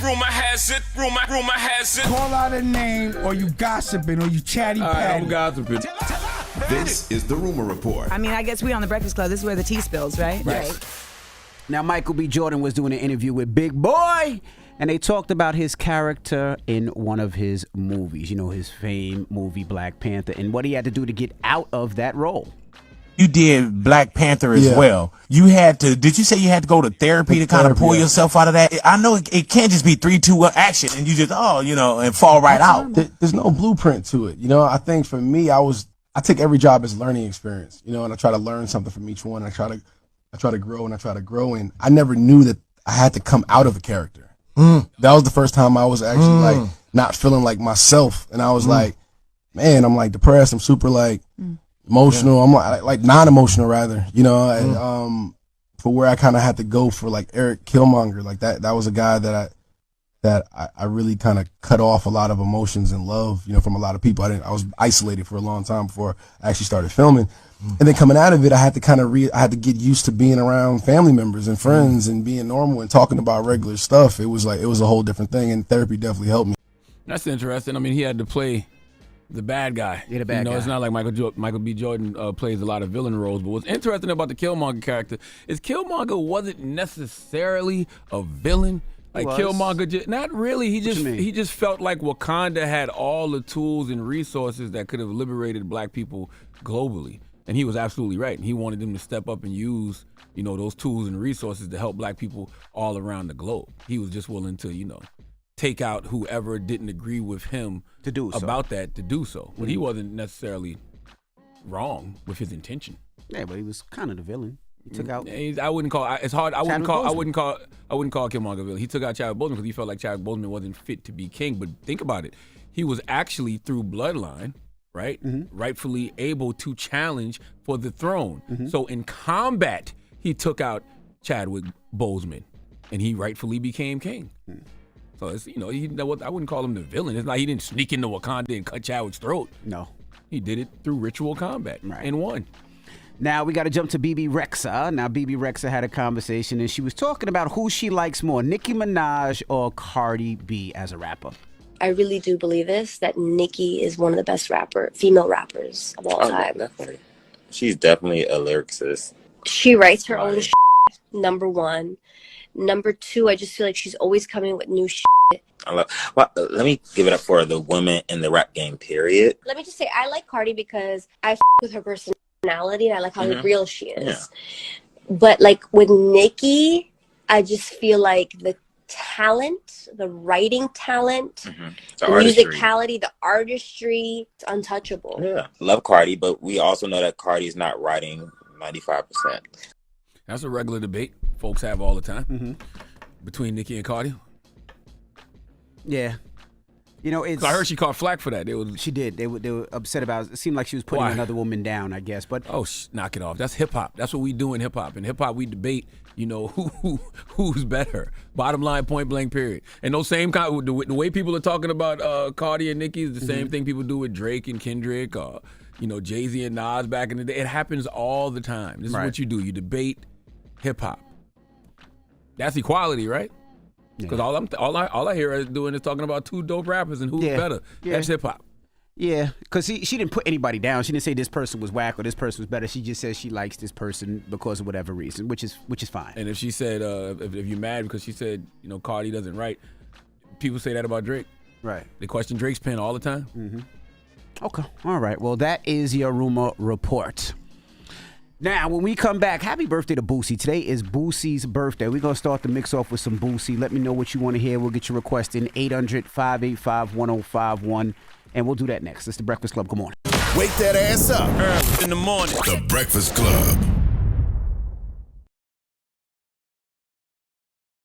Rumor has it. Rumor has it. Call out a name, or you gossiping, or you chatty patty. I'm gossiping. This is the Rumor Report. I mean, I guess we on the Breakfast Club. This is where the tea spills, right? Right. Now, Michael B. Jordan was doing an interview with Big Boy, and they talked about his character in one of his movies, you know, his famed movie Black Panther, and what he had to do to get out of that role. You did Black Panther as well. You had to, did you say you had to go to therapy to kind of pull yourself out of that? I know it can't just be 3, 2, 1 action and you just, and fall right out. There's no blueprint to it. You know, I think for me, I take every job as a learning experience, you know, and I try to learn something from each one. I try to grow and I try to grow. And I never knew that I had to come out of a character. That was the first time I was actually like not feeling like myself. And I was like, man, I'm like depressed. I'm super like emotional. I'm like non-emotional rather, you know, and for where I kind of had to go for like Eric Killmonger, like that was a guy that I really kind of cut off a lot of emotions and love, you know, from a lot of people. I was isolated for a long time before I actually started filming. And then coming out of it, I had to kind of I had to get used to being around family members and friends and being normal and talking about regular stuff. It was a whole different thing, and therapy definitely helped me. That's interesting. I mean, he had to play the bad guy. Yeah, the bad guy. It's not like Michael B. Jordan plays a lot of villain roles. But what's interesting about the Killmonger character is Killmonger wasn't necessarily a villain. Like Killmonger, not really. He just felt like Wakanda had all the tools and resources that could have liberated black people globally. And he was absolutely right. And he wanted them to step up and use, you know, those tools and resources to help black people all around the globe. He was just willing to, you know, take out whoever didn't agree with him to do so. But he wasn't necessarily wrong with his intention. Yeah, but he was kind of the villain. He took out. I wouldn't call. It's hard. I wouldn't call Killmonger a villain. He took out Chadwick Boseman because he felt like Chadwick Boseman wasn't fit to be king. But think about it. He was actually through bloodline, right? Rightfully able to challenge for the throne. So in combat, he took out Chadwick Boseman, and he rightfully became king. So it's, you know, I wouldn't call him the villain. It's like he didn't sneak into Wakanda and cut Chadwick's throat. No, he did it through ritual combat and won. Now we got to jump to Bebe Rexha. Now Bebe Rexha had a conversation and she was talking about who she likes more, Nicki Minaj or Cardi B as a rapper. I really do believe that Nicki is one of the best female rappers of all time. Definitely. She's definitely a lyricist. She writes her own shit, number one. Number two, I just feel like she's always coming with new shit. Let me give it up for the women in the rap game, period. Let me just say, I like Cardi because I with her personality and I like how real she is. Yeah. But like with Nicki, I just feel like the talent, the writing talent, the musicality, the artistry, it's untouchable. Yeah, love Cardi, but we also know that Cardi's not writing 95%. That's a regular debate folks have all the time between Nicki and Cardi. Yeah. You know, I heard she caught flack for that. She did. They were upset about it. It seemed like she was putting another woman down, I guess. But knock it off. That's hip hop. That's what we do in hip hop. In hip hop, we debate. You know who's better. Bottom line, point blank, period. And those same the way people are talking about Cardi and Nicki is the same thing people do with Drake and Kendrick, or Jay-Z and Nas back in the day. It happens all the time. This is what you do. You debate hip hop. That's equality, right? Because all I hear is doing is talking about two dope rappers and who's better. Yeah. That's hip hop. Yeah, because she didn't put anybody down. She didn't say this person was whack or this person was better. She just says she likes this person because of whatever reason, which is fine. And if she said if you're mad because she said Cardi doesn't write, people say that about Drake. Right. They question Drake's pen all the time. Okay. All right. Well, that is your rumor report. Now, when we come back, happy birthday to Boosie. Today is Boosie's birthday. We're going to start the mix off with some Boosie. Let me know what you want to hear. We'll get your request in 800-585-1051, and we'll do that next. It's The Breakfast Club. Good morning. Wake that ass up. In the morning. The Breakfast Club.